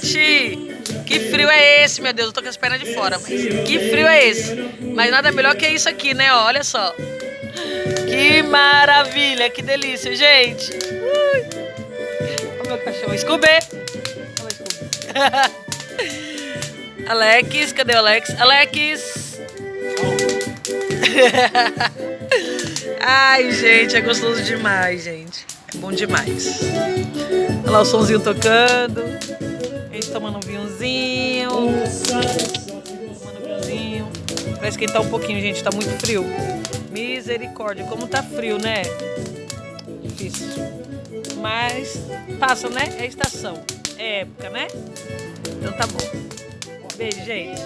Gente, que frio é esse, meu Deus? Eu tô com as pernas de fora, mas que frio é esse? Mas nada melhor que isso aqui, né? Olha só. Que maravilha, que delícia, gente. Olha o meu cachorro. Scooby. Olha o Scooby. Alex, cadê o Alex? Alex. Ai, gente, é gostoso demais, gente. É bom demais. Olha lá o somzinho tocando. A gente tomando um vinhozinho. Tomando um vinhozinho. Vai esquentar um pouquinho, gente. Tá muito frio. Misericórdia, como tá frio, né? Difícil. Mas passa, né? É estação. É época, né? Então tá bom. Beijo, gente.